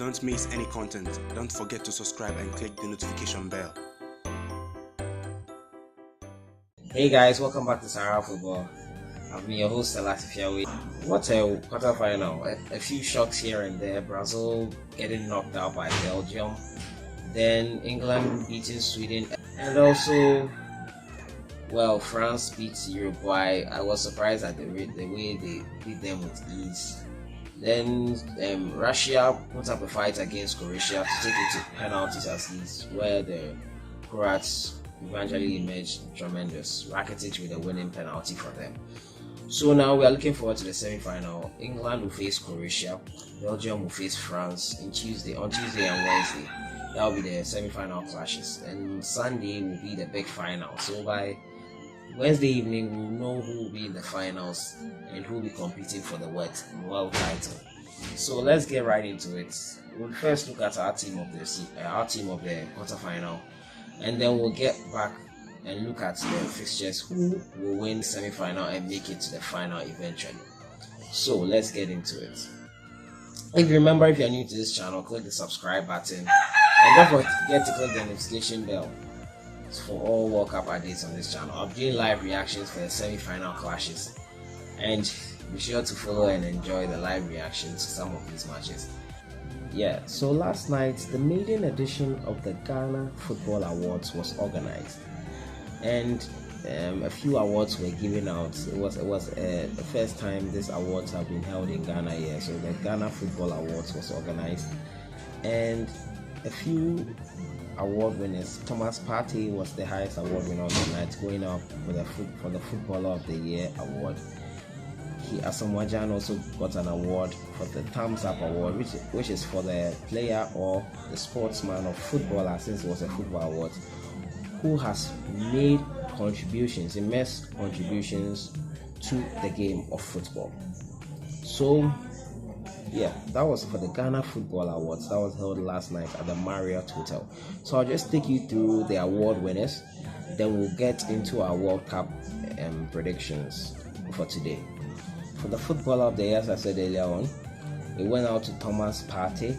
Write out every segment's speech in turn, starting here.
Don't miss any content. Don't forget to subscribe and click the notification bell. Hey guys, welcome back to Sahara Football. I've been your host, Latifia. What a quarterfinal. A few shocks here and there. Brazil getting knocked out by Belgium. Then England beating Sweden. And also, well, France beats Uruguay. I was surprised at the way they beat them with ease. Then Russia put up a fight against Croatia to take it to penalties at least, where the Croats eventually emerged tremendous. Rakitic with a winning penalty for them. So now we are looking forward to the semi-final. England will face Croatia, Belgium will face France on Tuesday and Wednesday. That will be the semi-final clashes, and Sunday will be the big final. So by Wednesday evening, we'll know who will be in the finals and who will be competing for the world title. So let's get right into it. We'll first look at our team of the quarterfinal, and then we'll get back and look at the fixtures, who will win semi-final and make it to the final eventually. So let's get into it. If you remember, if you're new to this channel, click the subscribe button and don't forget to click the notification bell for all World Cup updates on this channel. I'm doing live reactions for the semi-final clashes, and be sure to follow and enjoy the live reactions to some of these matches. Yeah, so last night the maiden edition of the Ghana Football Awards was organized, and a few awards were given out. It was the first time these awards have been held in Ghana here. So the Ghana Football Awards was organized, and a few award winners. Thomas Partey was the highest award winner of the night, going up for the Footballer of the Year award. ASAMOAH also got an award for the Thumbs Up award, which is for the player or the sportsman or footballer, since it was a football award, who has made contributions, immense contributions to the game of football. So yeah, that was for the Ghana Football Awards. That was held last night at the MARRIOT Hotel. So I'll just take you through the award winners, then we'll get into our World Cup predictions for today. For the Footballer of the Year, as I said earlier on, it went out to Thomas Partey.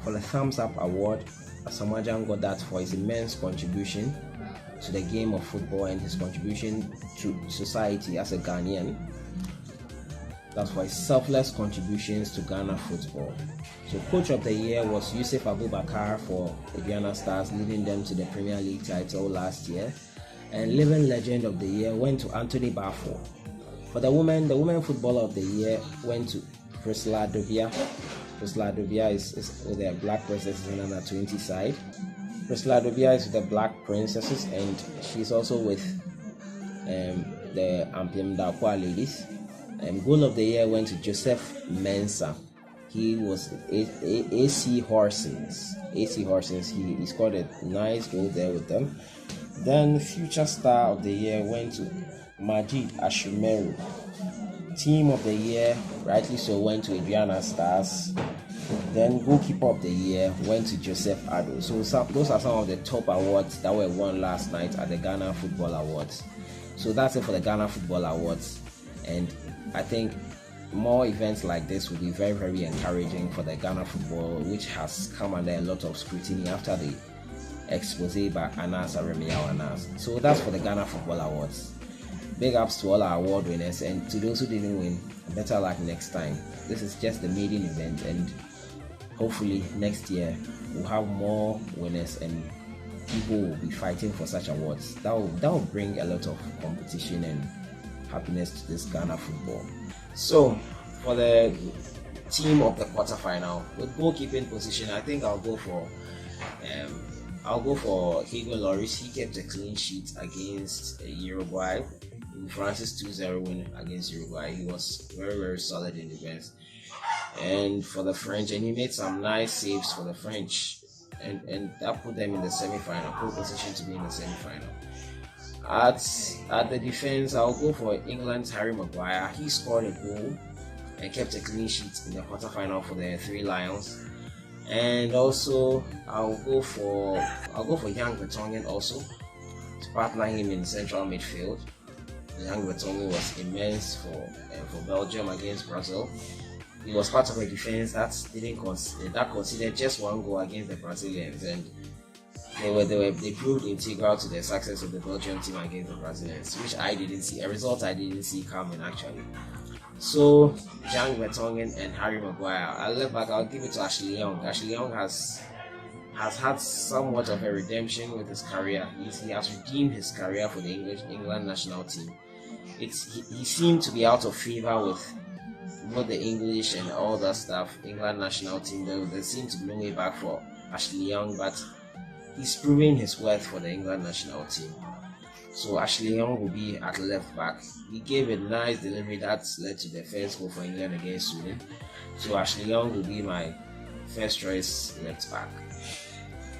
For the Thumbs Up award, ASAMOAH got that for his immense contribution to the game of football and his contribution to society as a Ghanaian. That's for his selfless contributions to Ghana football. So Coach of the Year was Yusuf Abubakar for the Ghana Stars, leading them to the Premier League title last year. And Living Legend of the Year went to Anthony Barfour. For the women Footballer of the Year went to PRISCILLA. PRISCILLA is with the Black Princesses in under 20 side. PRISCILLA is with the Black Princesses, and she's also with the Ampiam Dakwa ladies. Goal of the Year went to Joseph Mensah. He was AC Horsens. He scored a nice goal there with them. Then Future Star of the Year went to Majid Ashumeru. Team of the Year, rightly so, went to Adriana Stars. Then Goalkeeper of the Year went to Joseph Ado. So those are some of the top awards that were won last night at the Ghana Football Awards. So that's it for the Ghana Football Awards, and I think more events like this will be very, very encouraging for the Ghana football, which has come under a lot of scrutiny after the expose by Anas Aremiyaw Anas. So that's for the Ghana Football Awards. Big ups to all our award winners, and to those who didn't win, better luck next time. This is just the maiden event, and hopefully next year we'll have more winners and people will be fighting for such awards. That will bring a lot of competition and happiness to this Ghana football. So for the team of the quarterfinal, with goalkeeping position, I think I'll go for Hugo Lloris. He kept a clean sheet against Uruguay in France's 2-0 win against Uruguay. He was very, very solid in defense. And for the French, and he made some nice saves for the French, and that put them in the semi-final, pole position to be in the semi-final. At the defense, I'll go for England's Harry Maguire. He scored a goal and kept a clean sheet in the quarterfinal for the Three Lions. And also I'll go for Jan Vertonghen also to partner him in central midfield. Jan Vertonghen was immense for Belgium against Brazil. he was part of a defense that considered just one goal against the Brazilians, and they proved integral to the success of the Belgium team against the Brazilians, which I didn't see, a result I didn't see coming actually. So GYAN Vertonghen and Harry Maguire. I'll give it to Ashley Young. Ashley Young has had somewhat of a redemption with his career. He has redeemed his career for the England national team. He seemed to be out of favor with both the English and all that stuff. England national team, they seem to be no way back for Ashley Young, but he's proving his worth for the England national team. So Ashley Young will be at left back. He gave a nice delivery that led to the first goal for England against Sweden. So Ashley Young will be my first choice left back.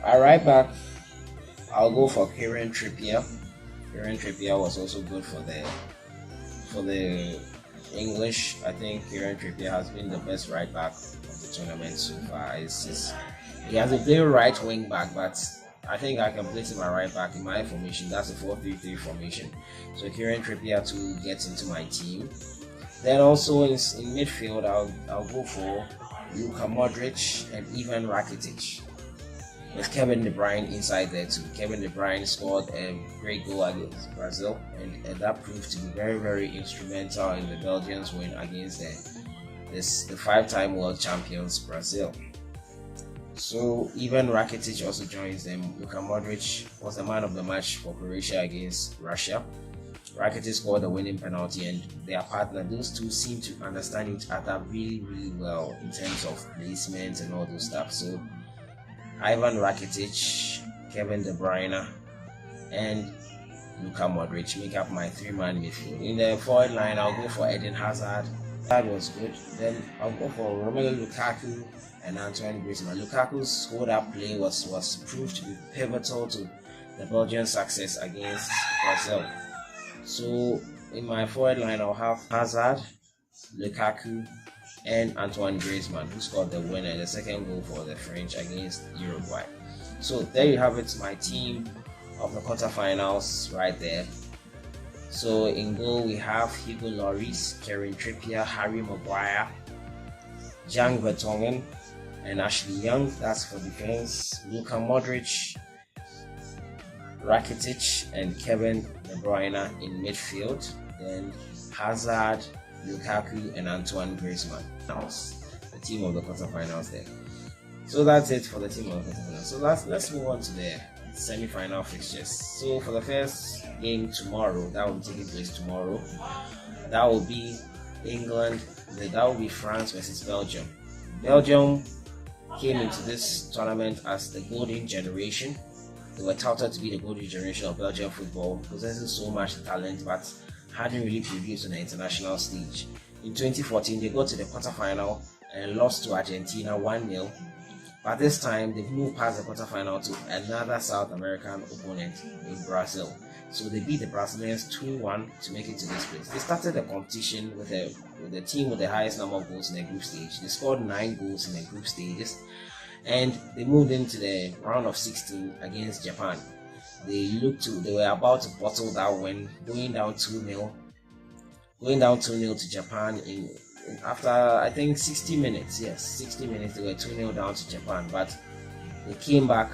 At right back, I'll go for Kieran Trippier. Kieran Trippier was also good for the English. I think Kieran Trippier has been the best right back of the tournament so far. He has a very right wing back, but I think I can place him at right back in my formation. That's a 4-3-3 formation. So Kieran Trippier to get into my team. Then also in midfield, I'll go for Luka Modric and Ivan Rakitic, with Kevin De Bruyne inside there too. Kevin De Bruyne scored a great goal against Brazil, and that proved to be very, very instrumental in the Belgians' win against the 5-time world champions Brazil. So Ivan Rakitic also joins them. Luka Modric was the man of the match for Croatia against Russia. Rakitic scored the winning penalty, and their partner, those two seem to understand each other really, really well in terms of placement and all those stuff. So Ivan Rakitic, Kevin De Bruyne, and Luka Modric make up my 3-man midfield. In the forward line, I'll go for Eden Hazard. That was good. Then I'll go for Romelu Lukaku and Antoine Griezmann. Lukaku's hold-up play was proved to be pivotal to the Belgian success against Brazil. So in my forward line, I'll have Hazard, Lukaku, and Antoine Griezmann, who scored the winner, the second goal for the French against Uruguay. So there you have it, my team of the quarterfinals right there. So in goal we have Hugo Lloris, Kieran Trippier, Harry Maguire, GYAN Vertonghen, and Ashley Young. That's for defense. Luka Modric, Rakitic, and Kevin De Bruyne in midfield. Then Hazard, Lukaku, and Antoine Griezmann. The team of the quarterfinals there. So that's it for the team of the quarterfinals. So let's move on to the semi-final fixtures. So for the first game tomorrow, that will be taking place tomorrow, that will be England, that will be France versus Belgium. Belgium came into this tournament as the golden generation. They were touted to be the golden generation of Belgian football, possessing so much talent but hadn't really produced on the international stage. In 2014, they got to the quarterfinal and lost to Argentina 1-0. But this time, they've moved past the quarterfinal to another South American opponent in Brazil. So they beat the Brazilians 2-1 to make it to this place. They started the competition with the team with the highest number of goals in the group stage. They scored 9 goals in the group stages, and they moved into the round of 16 against Japan. They were about to bottle that win, going down 2-0 to Japan after I think 60 minutes. Yes, 60 minutes they were 2-0 down to Japan, but they came back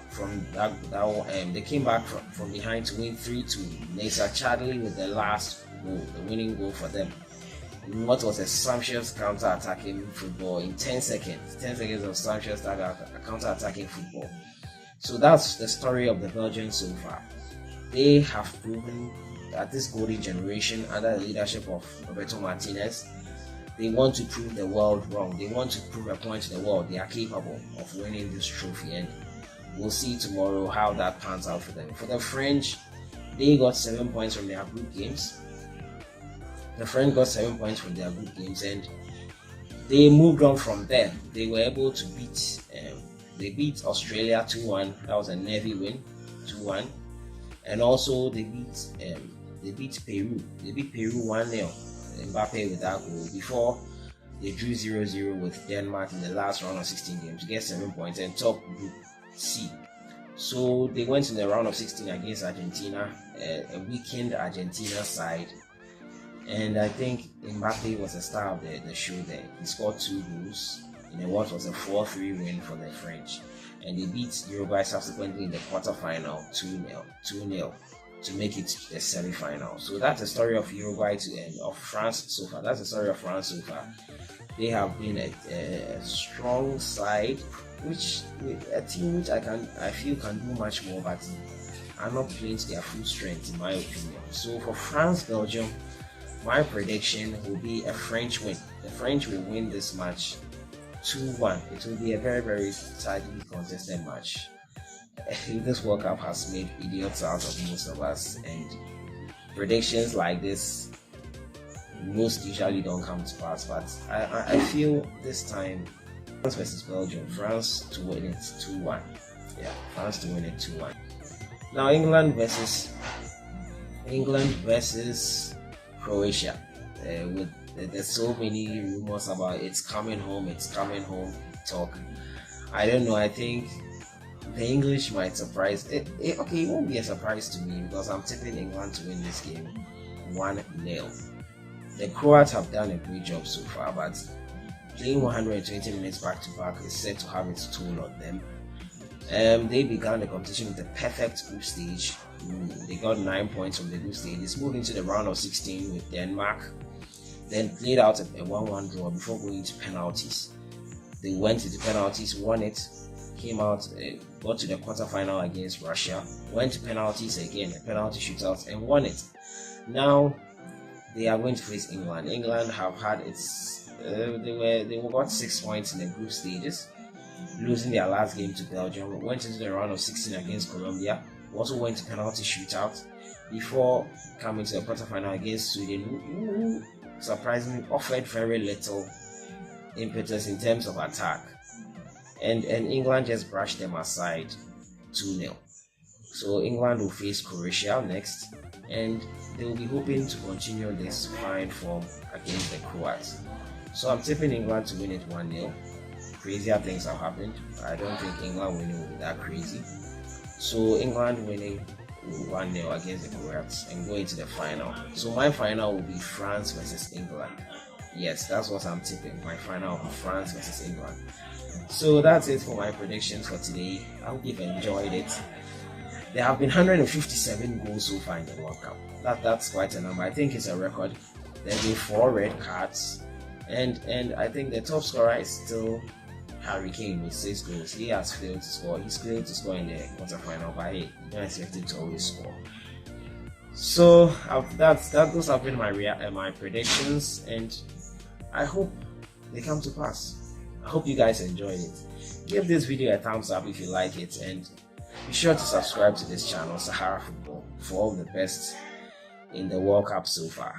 from they came back from behind to win 3-2. Nacer Chadli with the last goal, the winning goal for them. In what was a sumptuous counter-attacking football in 10 seconds. 10 seconds of sumptuous counter-attacking football. So that's the story of the Belgians so far. They have proven that this golden generation, under the leadership of Roberto Martinez, they want to prove the world wrong. They want to prove a point to the world they are capable of winning this trophy, and we'll see tomorrow how that pans out for them. For the French, they got 7 points from their group games. And they moved on from there. They were able to beat Australia 2-1. That was a Navy win, 2-1. And also they beat Peru. They beat Peru 1-0. Mbappe with that goal, before they drew 0-0 with Denmark in the last round of 16 games to get 7 points and top Group C. So they went in the round of 16 against Argentina, a weakened Argentina side, And I think Mbappe was the star of the show there. He scored 2 goals in what was a 4-3 win for the French. And they beat Uruguay subsequently in the quarterfinal 2-0 to make it the semi-final. So that's the story of Uruguay of France so far. That's the story of France so far. They have been a strong side, a team which I feel can do much more, but are not playing to their full strength in my opinion. So for France, Belgium, my prediction will be a French win. The French will win this match 2-1. It will be a very, very tightly contested match. This World Cup has made idiots out of most of us, and predictions like this most usually don't come to pass. But I feel this time France versus Belgium, France to win it 2-1. Yeah, France to win it 2-1. Now England versus Croatia. There's so many rumors about it's coming home talk. I don't know. I think the English might surprise. It won't be a surprise to me because I'm tipping England to win this game 1-0. The Croats have done a great job so far, but playing 120 minutes back to back is set to have its toll on them. They began the competition with the perfect group stage. They got 9 points from the group stage. They moved into the round of 16 with Denmark, then played out a 1-1 draw before going to penalties. They went into penalties, won it, came out, got to the quarterfinal against Russia, went to penalties again, a penalty shootout, and won it. Now they are going to face England. England have had they got 6 points in the group stages, losing their last game to Belgium, went into the round of 16 against Colombia, also went to penalty shootout before coming to the quarterfinal against Sweden, who surprisingly offered very little impetus in terms of attack, and England just brushed them aside 2-0. So England will face Croatia next, and they will be hoping to continue this fine form against the Croats. So I'm tipping England to win it 1-0. Crazier things have happened. I don't think England winning will be that crazy. So England winning 1-0 against the Croats and going to the final. So my final will be France versus England. Yes, that's what I'm tipping. My final will be France versus England. So that's it for my predictions for today. I hope you've enjoyed it. There have been 157 goals so far in the World Cup. That's quite a number. I think it's a record. There have been 4 red cards, and I think the top scorer is still Harry Kane with 6 goals. He has failed to score. He's failed to score in the quarterfinal, but hey, you don't expect him to always score. So those have been my predictions, and I hope they come to pass. I hope you guys enjoyed it. Give this video a thumbs up if you like it, and be sure to subscribe to this channel, Sahara Football, for all the best in the World Cup so far.